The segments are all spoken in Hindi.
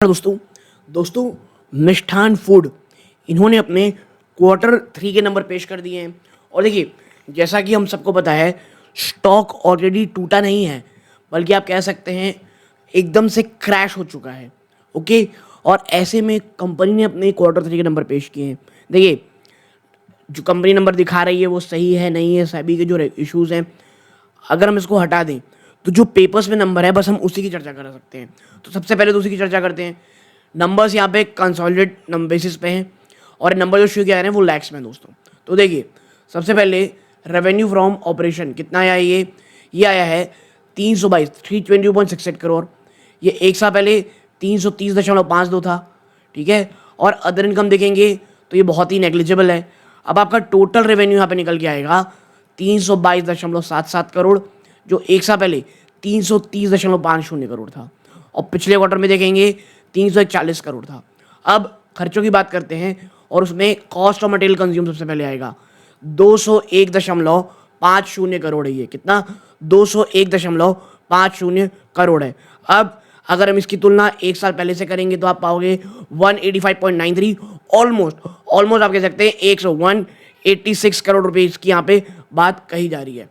दोस्तों दोस्तों मिष्ठान फूड इन्होंने अपने क्वार्टर 3 के नंबर पेश कर दिए हैं। और देखिए, जैसा कि हम सबको पता है, स्टॉक ऑलरेडी टूटा नहीं है, बल्कि आप कह सकते हैं एकदम से क्रैश हो चुका है। ओके, और ऐसे में कंपनी ने अपने क्वार्टर 3 के नंबर पेश किए हैं। देखिए, जो कंपनी नंबर दिखा रही है वो सही है नहीं है, सेबी के जो इश्यूज़ हैं, अगर हम इसको हटा दें तो जो पेपर्स में नंबर है बस हम उसी की चर्चा कर सकते हैं। तो सबसे पहले तो उसी की चर्चा करते हैं। नंबर्स यहाँ पे कंसोलिडेट नंबर बेसिस पे हैं और नंबर जो शो किया जा रहे हैं वो लैक्स में दोस्तों। तो देखिए, सबसे पहले रेवेन्यू फ्रॉम ऑपरेशन कितना आया, ये आया है 322 करोड़। ये एक साल पहले 330.52 था। ठीक है, और अदर इनकम देखेंगे तो ये बहुत ही नेग्लिजिबल है। अब आपका टोटल रेवेन्यू यहाँ पे निकल के आएगा 322.77 करोड़, जो एक साल पहले 330.50 करोड़ था। और पिछले क्वार्टर में देखेंगे 341 करोड़ था। अब खर्चों की बात करते हैं और उसमें कॉस्ट ऑफ मटेरियल कंज्यूम सबसे पहले आएगा 201.50 करोड़ है। ये कितना? 201.50 करोड़ है। अब अगर हम इसकी तुलना एक साल पहले से करेंगे तो आप पाओगे 185.93, ऑलमोस्ट आप कह सकते हैं 186 करोड़ रुपए की यहाँ पे बात कही जा रही है।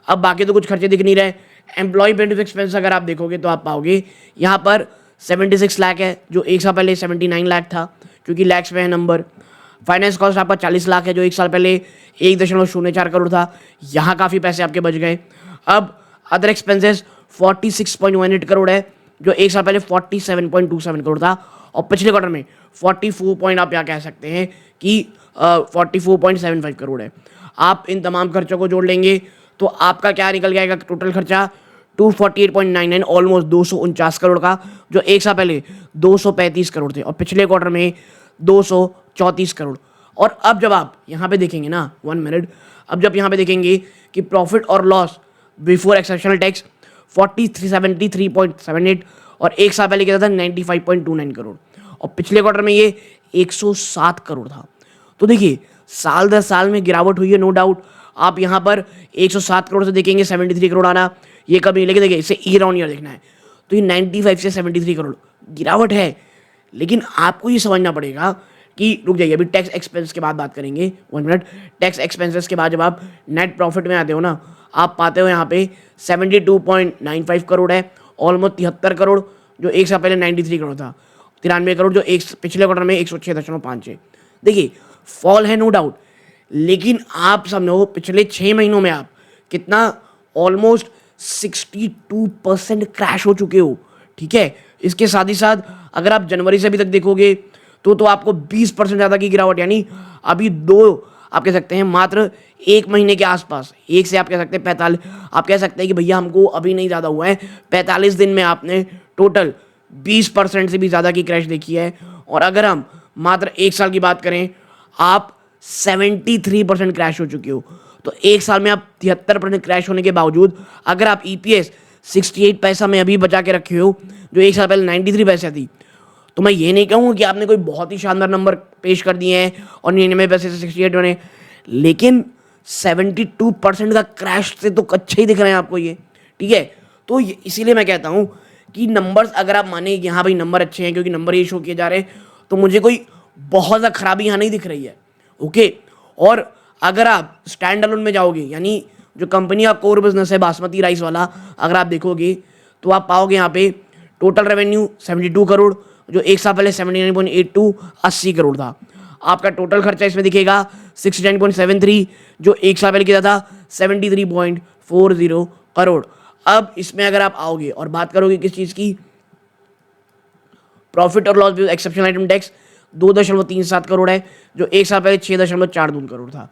अब बाकी तो कुछ खर्चे दिख नहीं रहे। एम्प्लॉय बेनिफिट एक्सपेंस अगर आप देखोगे तो आप पाओगे यहाँ पर 76 लाख है, जो एक साल पहले 79 लाख था, क्योंकि लैक्स में है नंबर। फाइनेंस कॉस्ट आपका 40 लाख है, जो एक साल पहले 1.04 करोड़ था। यहाँ काफ़ी पैसे आपके बच गए। अब अदर एक्सपेंसेस 46.18 करोड़ है, जो एक साल पहले 47.27 करोड़ था। और पिछले क्वार्टर में 44 आप क्या कह सकते हैं कि 44.75 करोड़ है। आप इन तमाम खर्चों को जोड़ लेंगे तो आपका क्या निकल जाएगा टोटल खर्चा? 248.99, ऑलमोस्ट 249 करोड़ का, जो एक साल पहले 235 करोड़ थे और पिछले क्वार्टर में 234 करोड़। और अब जब आप यहाँ पे देखेंगे ना, 1 मिनट, अब जब यहाँ पे देखेंगे कि प्रॉफिट और लॉस बिफोर एक्सेप्शनल टैक्स 4373.78 और एक साल पहले क्या था 95.29 करोड़ और पिछले क्वार्टर में ये 107 करोड़ था। तो देखिए, साल दर साल में गिरावट हुई है, नो डाउट। आप यहाँ पर 107 करोड़ से देखेंगे 73 करोड़ आना, ये कभी, लेकिन देखिए इसे ईयर ऑन ईयर देखना है तो ये 95 से 73 करोड़ गिरावट है। लेकिन आपको ये समझना पड़ेगा कि रुक जाइए, अभी टैक्स एक्सपेंस के बाद बात करेंगे। 1 मिनट। टैक्स एक्सपेंसेस के बाद जब आप नेट प्रॉफिट में आते हो ना, आप पाते हो यहाँ पे 72.95 करोड़ है, ऑलमोस्ट 73 करोड़, जो एक साल पहले 93 करोड़ था। 93 करोड़, जो एक पिछले क्वार्टर में 106.56। देखिए, फॉल है नो डाउट, लेकिन आप समझो पिछले 6 महीनों में आप कितना, ऑलमोस्ट 62% क्रैश हो चुके हो। ठीक है, इसके साथ ही साथ अगर आप जनवरी से अभी तक देखोगे तो आपको 20% ज़्यादा की गिरावट, यानी अभी आप कह सकते हैं मात्र 1 महीने के आसपास, एक से आप कह सकते हैं 45, आप कह सकते हैं कि भैया हमको अभी नहीं ज़्यादा हुआ है, 45 दिन में आपने टोटल 20% से भी ज़्यादा की क्रैश देखी है। और अगर हम मात्र एक साल की बात करें, आप 73% क्रैश हो चुके हो। तो एक साल में आप 73% क्रैश होने के बावजूद अगर आप EPS 68 पैसा में अभी बचा के रखे हो, जो एक साल पहले 93 पैसा थी, तो मैं ये नहीं कहूँगा कि आपने कोई बहुत ही शानदार नंबर पेश कर दिए हैं और 99 पैसे से 68 बने, लेकिन 72% का क्रैश से तो अच्छे ही दिख रहे हैं आपको ये। ठीक है, तो इसीलिए मैं कहता हूँ कि नंबर्स अगर आप माने कि हाँ भाई नंबर अच्छे हैं क्योंकि नंबर ये शो किए जा रहे हैं, तो मुझे कोई बहुत ज़्यादा खराबी यहाँ नहीं दिख रही है। ओके, और अगर आप स्टैंड अलोन में जाओगे, यानी जो कंपनी का कोर बिजनेस है बासमती राइस वाला, अगर आप देखोगे तो आप पाओगे यहाँ पे टोटल रेवेन्यू 72 करोड़, जो एक साल पहले 79.82 80 करोड़ था। आपका टोटल खर्चा इसमें दिखेगा 69.73, जो एक साल पहले किया था 73.40 करोड़। अब इसमें अगर आप आओगे और बात करोगे किस चीज़ की, प्रॉफिट और loss exceptional item tax 2.37 crore है, जो एक साल पहले 6.42 करोड़ था।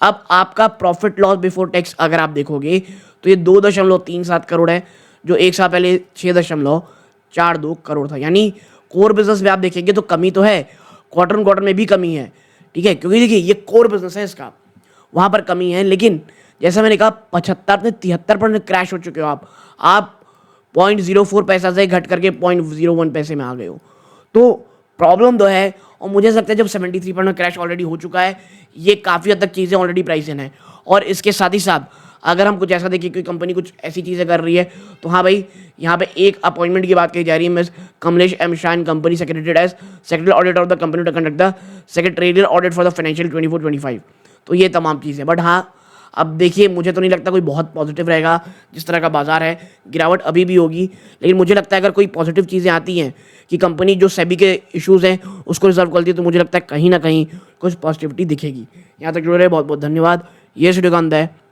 अब आपका प्रॉफिट लॉस बिफोर टैक्स अगर आप देखोगे तो ये 2.37 करोड़ है, जो एक साल पहले 6.42 करोड़ था। यानी कोर बिजनेस में आप देखेंगे तो कमी तो है, क्वार्टर ऑन क्वार्टर में भी कमी है। ठीक है, क्योंकि देखिए ये कोर बिजनेस है इसका, वहाँ पर कमी है, लेकिन जैसा मैंने कहा 75 से 73% क्रैश हो चुके हो आप 0.04 पैसा से घट करके 0.01 पैसे में आ गए हो। तो प्रॉब्लम तो है, और मुझे लगता है जब 73% क्रैश ऑलरेडी हो चुका है, ये काफ़ी हद तक चीज़ें ऑलरेडी प्राइस इन है। और इसके साथ ही साथ अगर हम कुछ ऐसा देखें कि कंपनी कुछ ऐसी चीज़ें कर रही है तो हाँ भाई, यहाँ पे एक अपॉइंटमेंट की बात कही जा रही है। Miss Kamlesh M Shah and company secretaries as secretary auditor of the company to conduct the secretarial audit for the financial 24-25। तो ये तमाम चीज़ें, बट हाँ अब देखिए मुझे तो नहीं लगता कोई बहुत पॉजिटिव रहेगा। जिस तरह का बाजार है, गिरावट अभी भी होगी, लेकिन मुझे लगता है अगर कोई पॉजिटिव चीज़ें आती हैं कि कंपनी जो सेबी के इश्यूज़ हैं उसको रिजॉल्व करती है, तो मुझे लगता है कहीं ना कहीं कुछ पॉजिटिविटी दिखेगी। यहाँ तक जुड़े रहे, बहुत बहुत धन्यवाद। ये वीडियो का अंत है।